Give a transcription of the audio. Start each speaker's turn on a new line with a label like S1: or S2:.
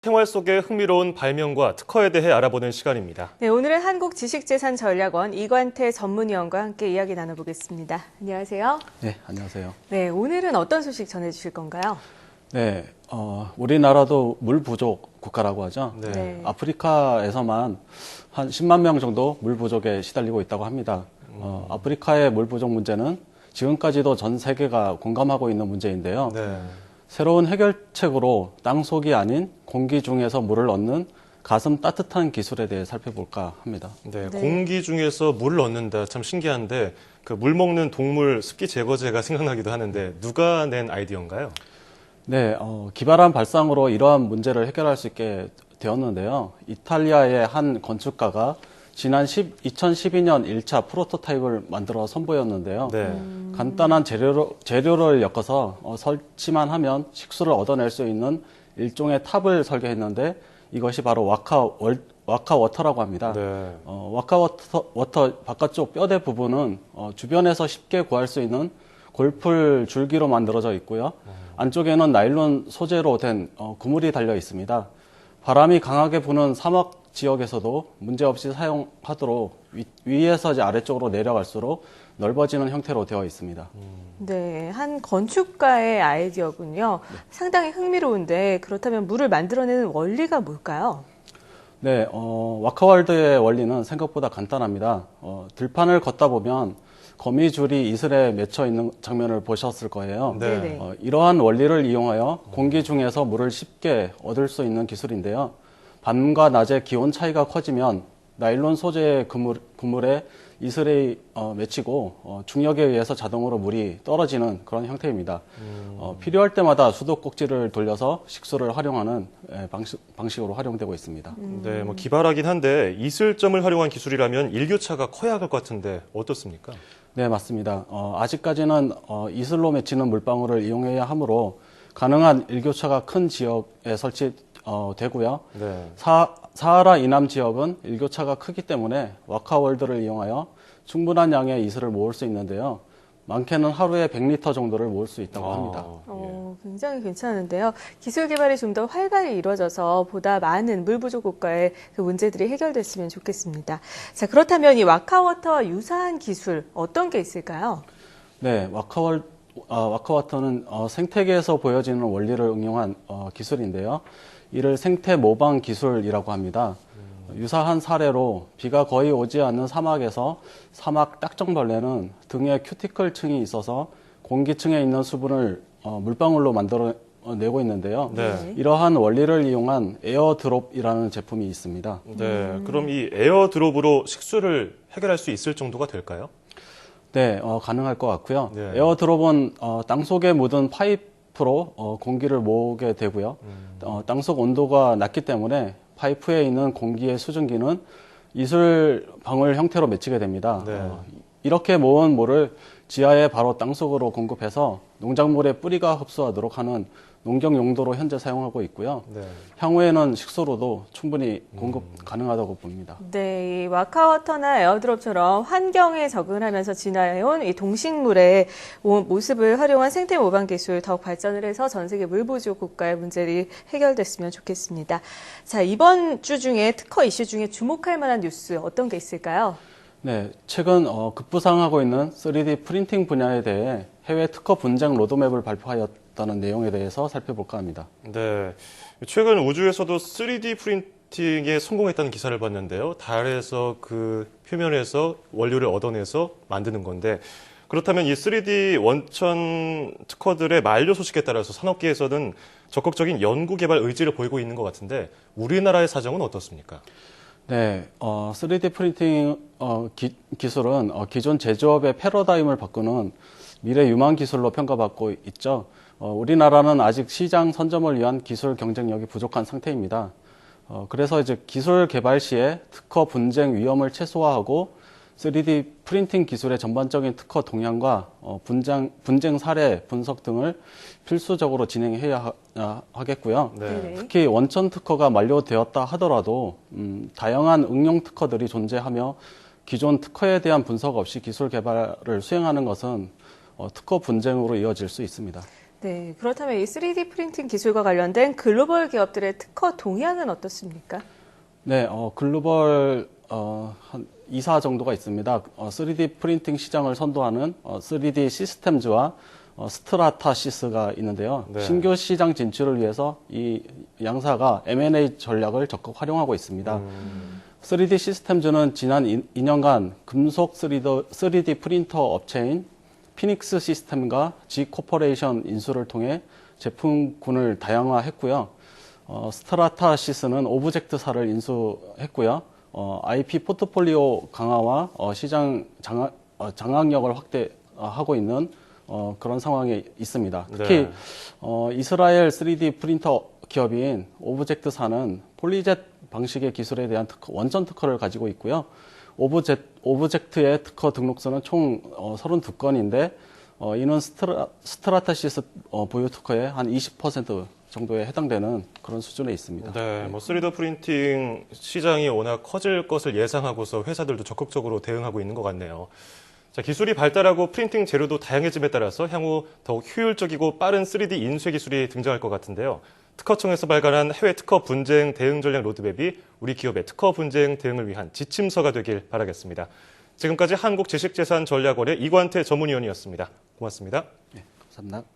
S1: 생활 속의 흥미로운 발명과 특허에 대해 알아보는 시간입니다.
S2: 네, 오늘은 한국지식재산전략원 이관태 전문위원과 함께 이야기 나눠보겠습니다. 안녕하세요.
S3: 네, 안녕하세요.
S2: 네, 오늘은 어떤 소식 전해주실 건가요?
S3: 네, 우리나라도 물 부족 국가라고 하죠.
S2: 네.
S3: 아프리카에서만 한 10만 명 정도 물 부족에 시달리고 있다고 합니다. 아프리카의 물 부족 문제는 지금까지도 전 세계가 공감하고 있는 문제인데요.
S1: 네.
S3: 새로운 해결책으로 땅속이 아닌 공기 중에서 물을 얻는 가슴 따뜻한 기술에 대해 살펴볼까 합니다.
S1: 네, 공기 중에서 물을 얻는다. 참 신기한데 그 물 먹는 동물 습기 제거제가 생각나기도 하는데 누가 낸 아이디어인가요?
S3: 네, 기발한 발상으로 이러한 문제를 해결할 수 있게 되었는데요. 이탈리아의 한 건축가가 지난 2012년 1차 프로토타입을 만들어 선보였는데요.
S1: 네.
S3: 간단한 재료를 엮어서 설치만 하면 식수를 얻어낼 수 있는 일종의 탑을 설계했는데 이것이 바로 와카워터라고 합니다.
S1: 네.
S3: 와카워터 바깥쪽 뼈대 부분은 주변에서 쉽게 구할 수 있는 골풀 줄기로 만들어져 있고요. 안쪽에는 나일론 소재로 된 그물이 달려 있습니다. 바람이 강하게 부는 사막 지역에서도 문제없이 사용하도록 위에서 이제 아래쪽으로 내려갈수록 넓어지는 형태로 되어 있습니다.
S2: 네, 한 건축가의 아이디어군요. 상당히 흥미로운데 그렇다면 물을 만들어내는 원리가 뭘까요?
S3: 네, 와카월드의 원리는 생각보다 간단합니다. 들판을 걷다 보면 거미줄이 이슬에 맺혀 있는 장면을 보셨을 거예요.
S1: 네.
S3: 이러한 원리를 이용하여 공기 중에서 물을 쉽게 얻을 수 있는 기술인데요. 밤과 낮의 기온 차이가 커지면 나일론 소재의 그물에 이슬이 맺히고 중력에 의해서 자동으로 물이 떨어지는 그런 형태입니다. 필요할 때마다 수도꼭지를 돌려서 식수를 활용하는 방식으로 활용되고 있습니다.
S1: 네, 뭐 기발하긴 한데 이슬점을 활용한 기술이라면 일교차가 커야 할 것 같은데 어떻습니까?
S3: 네, 맞습니다. 아직까지는 이슬로 맺히는 물방울을 이용해야 하므로 가능한 일교차가 큰 지역에 설치되고요.
S1: 네.
S3: 사하라 이남 지역은 일교차가 크기 때문에 와카월드를 이용하여 충분한 양의 이슬을 모을 수 있는데요. 많게는 하루에 100리터 정도를 모을 수 있다고 합니다.
S2: 굉장히 괜찮은데요. 기술 개발이 좀 더 활발히 이루어져서 보다 많은 물 부족 국가의 그 문제들이 해결됐으면 좋겠습니다. 자, 그렇다면 이 와카워터와 유사한 기술 어떤 게 있을까요?
S3: 네, 와카워터는 생태계에서 보여지는 원리를 응용한 기술인데요. 이를 생태 모방 기술이라고 합니다. 유사한 사례로 비가 거의 오지 않는 사막에서 사막 딱정벌레는 등에 큐티클층이 있어서 공기층에 있는 수분을 물방울로 만들어내고 있는데요.
S1: 네.
S3: 이러한 원리를 이용한 에어드롭이라는 제품이 있습니다.
S1: 네. 그럼 이 에어드롭으로 식수를 해결할 수 있을 정도가 될까요?
S3: 네, 가능할 것 같고요.
S1: 네.
S3: 에어드롭은 땅속에 묻은 파이프로 공기를 모으게 되고요. 땅속 온도가 낮기 때문에 파이프에 있는 공기의 수증기는 이슬 방울 형태로 맺히게 됩니다.
S1: 네.
S3: 이렇게 모은 물을 지하에 바로 땅속으로 공급해서 농작물의 뿌리가 흡수하도록 하는 농경 용도로 현재 사용하고 있고요.
S1: 네.
S3: 향후에는 식수로도 충분히 공급 가능하다고 봅니다.
S2: 네, 이 와카워터나 에어드롭처럼 환경에 적응하면서 진화해온 이 동식물의 모습을 활용한 생태 모방 기술 더욱 발전을 해서 전 세계 물 부족 국가의 문제들이 해결됐으면 좋겠습니다. 자, 이번 주 중에 특허 이슈 중에 주목할 만한 뉴스 어떤 게 있을까요?
S3: 네, 최근 급부상하고 있는 3D 프린팅 분야에 대해 해외 특허 분쟁 로드맵을 발표하였다는 내용에 대해서 살펴볼까 합니다.
S1: 네. 최근 우주에서도 3D 프린팅에 성공했다는 기사를 봤는데요. 달에서 그 표면에서 원료를 얻어내서 만드는 건데 그렇다면 이 3D 원천 특허들의 만료 소식에 따라서 산업계에서는 적극적인 연구 개발 의지를 보이고 있는 것 같은데 우리나라의 사정은 어떻습니까?
S3: 네, 3D 프린팅 기술은 기존 제조업의 패러다임을 바꾸는 미래 유망 기술로 평가받고 있죠. 우리나라는 아직 시장 선점을 위한 기술 경쟁력이 부족한 상태입니다. 그래서 이제 기술 개발 시에 특허 분쟁 위험을 최소화하고 3D 프린팅 기술의 전반적인 특허 동향과 분쟁 사례 분석 등을 필수적으로 진행해야 하겠고요.
S1: 네.
S3: 특히 원천 특허가 만료되었다 하더라도 다양한 응용 특허들이 존재하며 기존 특허에 대한 분석 없이 기술 개발을 수행하는 것은 특허 분쟁으로 이어질 수 있습니다.
S2: 네, 그렇다면 이 3D 프린팅 기술과 관련된 글로벌 기업들의 특허 동향은 어떻습니까?
S3: 네, 글로벌 한 2사 정도가 있습니다. 3D 프린팅 시장을 선도하는 3D 시스템즈와 스트라타시스가 있는데요.
S1: 네.
S3: 신규 시장 진출을 위해서 이 양사가 M&A 전략을 적극 활용하고 있습니다. 3D 시스템즈는 지난 2년간 금속 3D 프린터 업체인 피닉스 시스템과 G 코퍼레이션 인수를 통해 제품군을 다양화했고요. 스트라타시스는 오브젝트사를 인수했고요. IP 포트폴리오 강화와 시장 장악력을 확대하고 있는 그런 상황에 있습니다. 특히
S1: 네.
S3: 이스라엘 3D 프린터 기업인 오브젝트사는 폴리젯 방식의 기술에 대한 원천 특허를 가지고 있고요. 오브젝트의 특허 등록서는 총 32건인데 이는 스트라타시스 보유 특허의 한 20% 정도에 해당되는 그런 수준에 있습니다.
S1: 네, 뭐 3D 프린팅 시장이 워낙 커질 것을 예상하고서 회사들도 적극적으로 대응하고 있는 것 같네요. 자, 기술이 발달하고 프린팅 재료도 다양해짐에 따라서 향후 더욱 효율적이고 빠른 3D 인쇄 기술이 등장할 것 같은데요. 특허청에서 발간한 해외 특허 분쟁 대응 전략 로드맵이 우리 기업의 특허 분쟁 대응을 위한 지침서가 되길 바라겠습니다. 지금까지 한국지식재산전략원의 이관태 전문위원이었습니다. 고맙습니다.
S3: 네, 감사합니다.